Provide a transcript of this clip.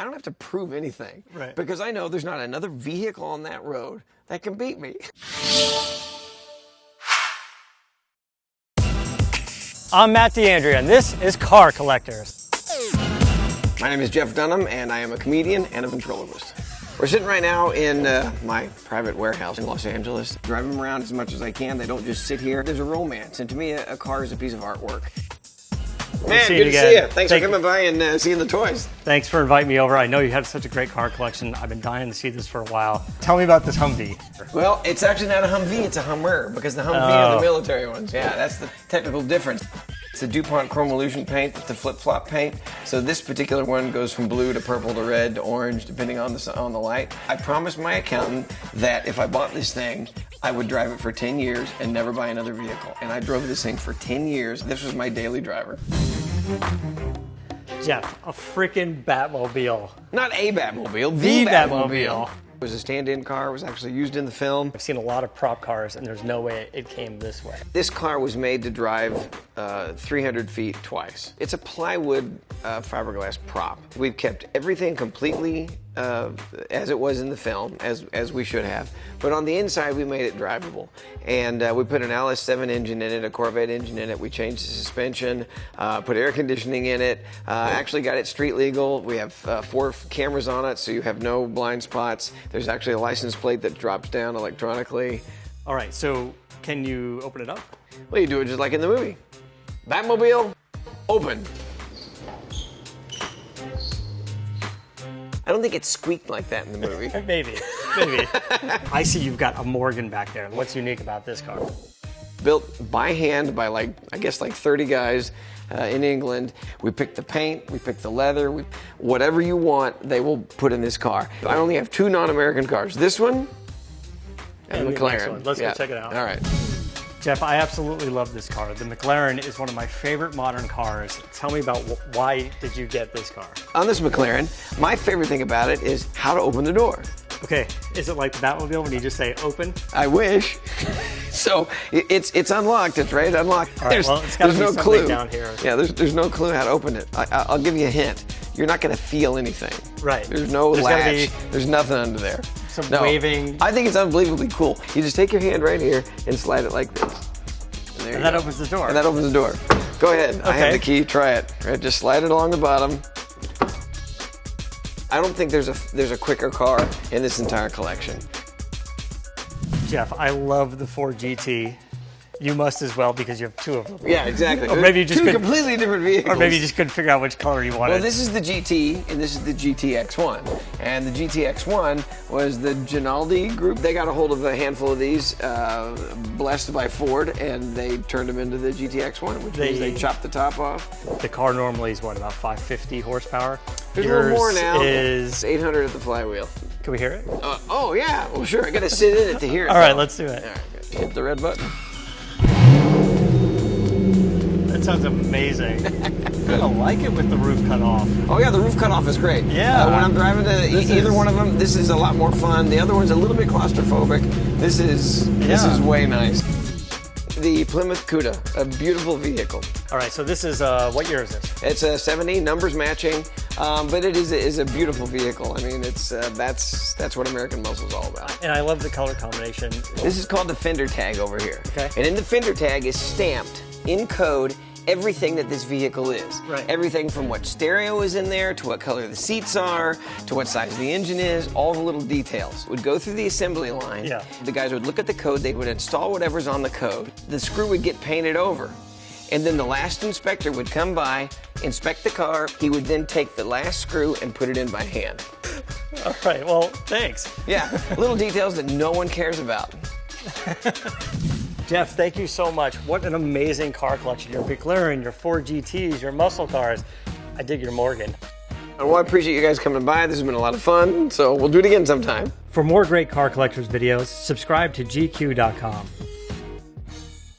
I don't have to prove anything. Right. Because I know there's not another vehicle on that road that can beat me. I'm Matt DeAndrea, and this is Car Collectors. My name is Jeff Dunham, and I am a comedian and a ventriloquist. We're sitting right now in my private warehouse in Los Angeles, driving them around as much as I can. They don't just sit here. There's a romance, and to me, a car is a piece of artwork. Man, good to see you. Thanks for coming by and seeing the toys. Thanks for inviting me over. I know you have such a great car collection. I've been dying to see this for a while. Tell me about this Humvee. Well, it's actually not a Humvee, it's a Hummer, because the Humvee are the military ones. Yeah, that's the technical difference. It's a DuPont chrome illusion paint, it's a flip-flop paint. So this particular one goes from blue to purple to red to orange, depending on the light. I promised my accountant that if I bought this thing, I would drive it for 10 years and never buy another vehicle. And I drove this thing for 10 years. This was my daily driver. Jeff, a freaking Batmobile. Not a Batmobile, the Batmobile. It was a stand-in car. It was actually used in the film. I've seen a lot of prop cars, and there's no way it came this way. This car was made to drive 300 feet twice. It's a plywood fiberglass prop. We've kept everything completely as it was in the film, as we should have. But on the inside, we made it drivable. And we put an LS7 engine in it, a Corvette engine in it. We changed the suspension, put air conditioning in it, actually got it street legal. We have 4 cameras on it, so you have no blind spots. There's actually a license plate that drops down electronically. All right, so can you open it up? Well, you do it just like in the movie. Batmobile, open. I don't think it squeaked like that in the movie. Maybe. I see you've got a Morgan back there. What's unique about this car? Built by hand by like 30 guys in England. We picked the paint, we picked the leather, whatever you want, they will put in this car. I only have 2 non-American cars. This one and the McLaren. Let's go check it out. All right. Jeff, I absolutely love this car. The McLaren is one of my favorite modern cars. Tell me about why did you get this car? On this McLaren, my favorite thing about it is how to open the door. Okay, is it like the Batmobile when you just say open? I wish. So it's unlocked. It's right unlocked. All right, there's no clue down here. Yeah, there's no clue how to open it. I'll give you a hint. You're not going to feel anything. Right. There's no latch. There's nothing under there. Some waving. I think it's unbelievably cool. You just take your hand right here and slide it like this. And that opens the door. And that opens the door. Go ahead. Okay. I have the key. Try it. Right, just slide it along the bottom. I don't think there's a quicker car in this entire collection. Jeff, I love the Ford GT. You must as well because you have 2 of them. Yeah, exactly. Or maybe you just two completely different vehicles. Or maybe you just couldn't figure out which color you wanted. Well, this is the GT and this is the GTX1. And the GTX1 was the Ginaldi group. They got a hold of a handful of these, blessed by Ford, and they turned them into the GTX1, which means they chopped the top off. The car normally is what, about 550 horsepower? There's a little more now. Is 800 at the flywheel. Can we hear it? Oh yeah, well sure. I got to sit in it to hear it. All right, let's do it. All right, good. Hit the red button. That sounds amazing. I don't like it with the roof cut off. Oh yeah, the roof cut off is great. Yeah. When I'm driving to either one of them, this is a lot more fun. The other one's a little bit claustrophobic. This is way nice. The Plymouth Cuda, a beautiful vehicle. All right, so this is, what year is this? It's a 70, numbers matching, but it is a beautiful vehicle. I mean, it's that's what American muscle is all about. And I love the color combination. This is called the Fender Tag over here. Okay. And in the Fender Tag is stamped in code everything that this vehicle is. Right. Everything from what stereo is in there, to what color the seats are, to what size the engine is, all the little details would go through the assembly line. Yeah. The guys would look at the code, they would install whatever's on the code, the screw would get painted over. And then the last inspector would come by, inspect the car, he would then take the last screw and put it in by hand. All right, well, thanks. Yeah, little details that no one cares about. Jeff, thank you so much. What an amazing car collection. Your McLaren, your Ford GTs, your muscle cars. I dig your Morgan. Well, I appreciate you guys coming by. This has been a lot of fun, so we'll do it again sometime. For more great car collectors videos, subscribe to GQ.com.